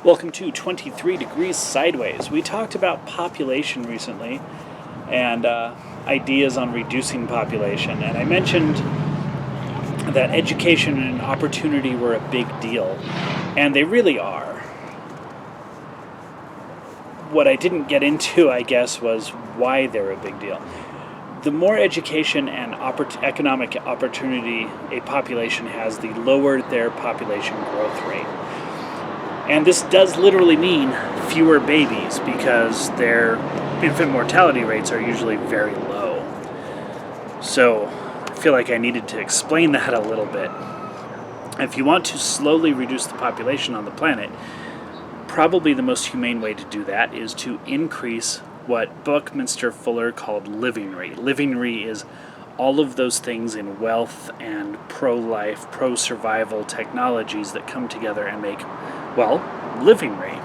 Welcome to 23 Degrees Sideways. We talked about population recently and ideas on reducing population, and I mentioned that education and opportunity were a big deal, and they really are. What I didn't get into, I guess, was why they're a big deal. The more education and economic opportunity a population has, the lower their population growth rate. And this does literally mean fewer babies because their infant mortality rates are usually very low. So I feel like I needed to explain that a little bit. If you want to slowly reduce the population on the planet, probably the most humane way to do that is to increase what Buckminster Fuller called living rate. Living rate is all of those things in wealth and pro-life, pro-survival technologies that come together and make, well, living rate.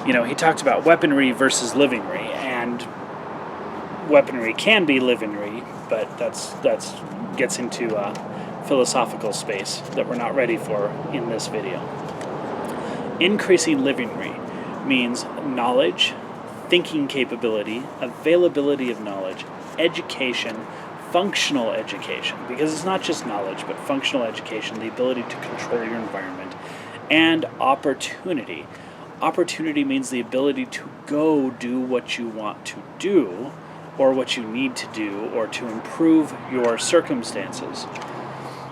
You know, he talked about weaponry versus living rate, and weaponry can be living rate, but that's gets into philosophical space that we're not ready for in this video. Increasing living rate means knowledge, thinking capability, availability of knowledge, education, functional education, because it's not just knowledge, but functional education, the ability to control your environment, and opportunity. Opportunity means the ability to go do what you want to do, or what you need to do, or to improve your circumstances.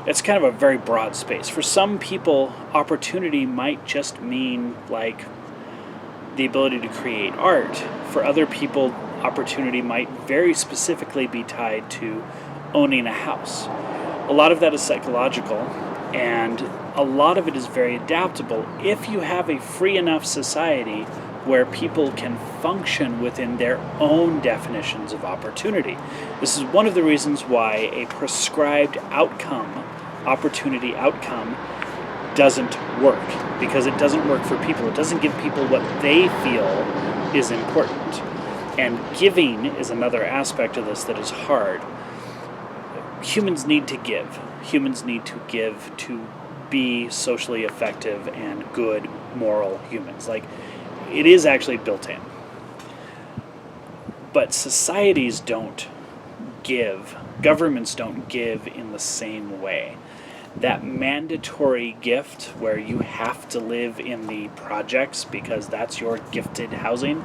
It's kind of a very broad space. For some people, opportunity might just mean like the ability to create art. For other people, opportunity might very specifically be tied to owning a house. A lot of that is psychological, and a lot of it is very adaptable if you have a free enough society where people can function within their own definitions of opportunity. This is one of the reasons why a prescribed outcome, opportunity outcome, doesn't work, because it doesn't work for people. It doesn't give people what they feel is important. And giving is another aspect of this that is hard. Humans need to give. Humans need to give to be socially effective and good, moral humans. Like, it is actually built in. But societies don't give. Governments don't give in the same way. That mandatory gift where you have to live in the projects because that's your gifted housing,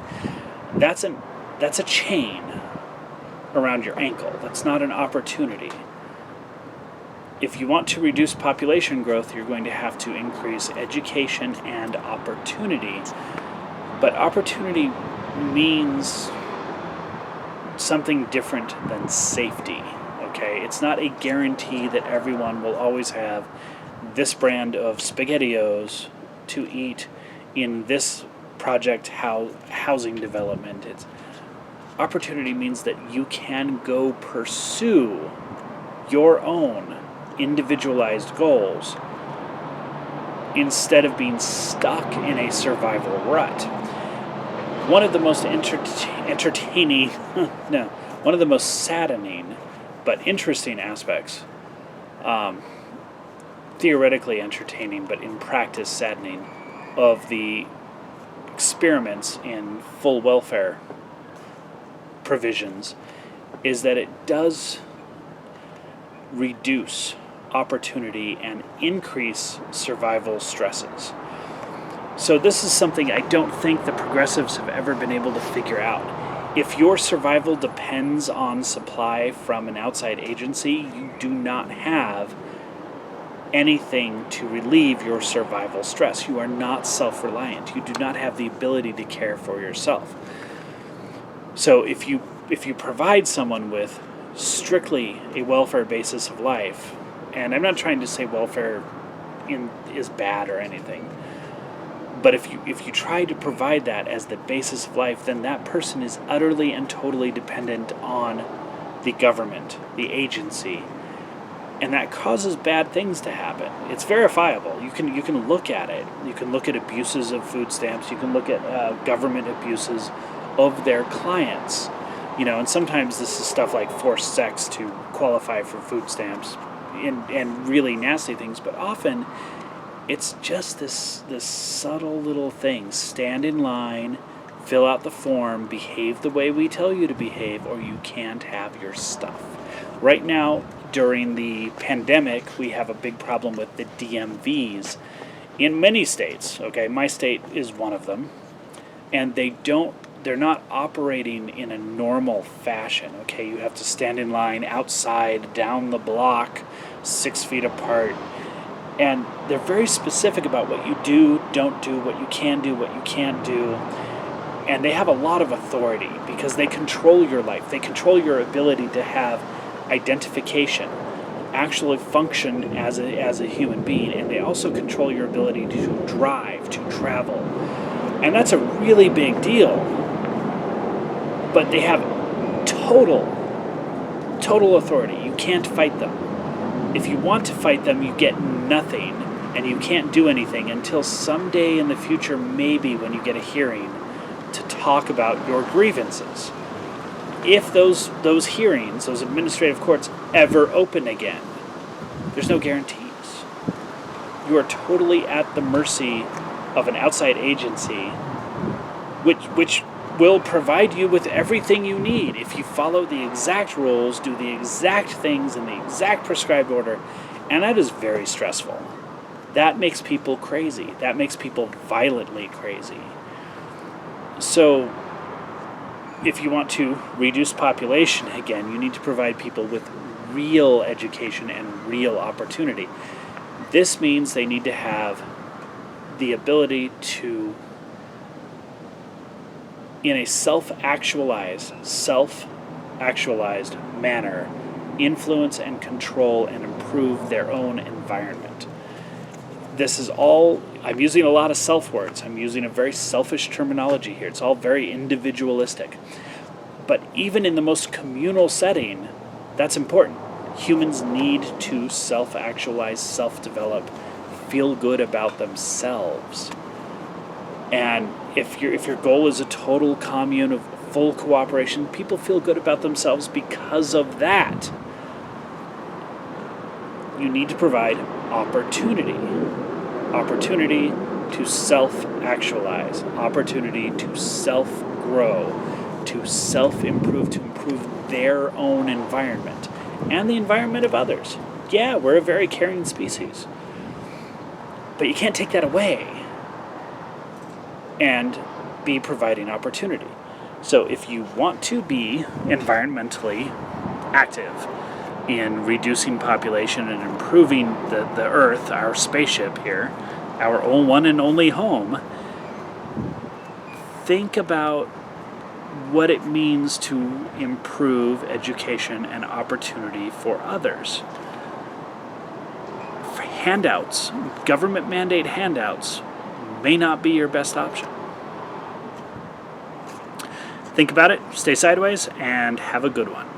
that's a chain around your ankle. That's not an opportunity. If you want to reduce population growth, you're going to have to increase education and opportunity. But opportunity means something different than safety. Okay, it's not a guarantee that everyone will always have this brand of SpaghettiOs to eat in this project housing development. Opportunity means that you can go pursue your own individualized goals instead of being stuck in a survival rut. One of the most one of the most saddening but interesting aspects, theoretically entertaining but in practice saddening, of the experiments in full welfare provisions is that it does reduce opportunity and increase survival stresses. So this is something I don't think the progressives have ever been able to figure out. If your survival depends on supply from an outside agency, you do not have anything to relieve your survival stress. You are not self-reliant. You do not have the ability to care for yourself. So if you provide someone with strictly a welfare basis of life, and I'm not trying to say welfare is bad or anything, but if you try to provide that as the basis of life, then that person is utterly and totally dependent on the government, the agency, and that causes bad things to happen. It's verifiable. You can look at it. You can look at abuses of food stamps. You can look at government abuses of their clients. You know, and sometimes this is stuff like forced sex to qualify for food stamps and really nasty things, but often It's just this subtle little thing. Stand in line, fill out the form, behave the way we tell you to behave, or you can't have your stuff. Right now, during the pandemic, we have a big problem with the DMVs in many states. Okay, my state is one of them, and they're not operating in a normal fashion. Okay, you have to stand in line outside, down the block, 6 feet apart. And they're very specific about what you do, don't do, what you can do, what you can't do. And they have a lot of authority because they control your life. They control your ability to have identification, actually function as a human being. And they also control your ability to drive, to travel. And that's a really big deal. But they have total authority. You can't fight them. If you want to fight them, you get nothing, and you can't do anything until someday in the future, maybe when you get a hearing to talk about your grievances. If those hearings, those administrative courts, ever open again, there's no guarantees. You are totally at the mercy of an outside agency, which will provide you with everything you need if you follow the exact rules, do the exact things in the exact prescribed order, and that is very stressful. That makes people crazy. That makes people violently crazy. So, if you want to reduce population again, you need to provide people with real education and real opportunity. This means they need to have the ability to, in a self-actualized manner, influence and control and improve their own environment. This is all, I'm using a lot of self words. I'm using a very selfish terminology here. It's all very individualistic. But even in the most communal setting, that's important. Humans need to self-actualize, self-develop, feel good about themselves. And if your goal is a total commune of full cooperation, people feel good about themselves because of that. You need to provide opportunity. Opportunity to self-actualize. Opportunity to self-grow. To self-improve, to improve their own environment. And the environment of others. Yeah, we're a very caring species. But you can't take that away and be providing opportunity. So if you want to be environmentally active in reducing population and improving the Earth, our spaceship here, our one and only home, think about what it means to improve education and opportunity for others. Handouts, government mandate handouts, may not be your best option. Think about it, stay sideways, and have a good one.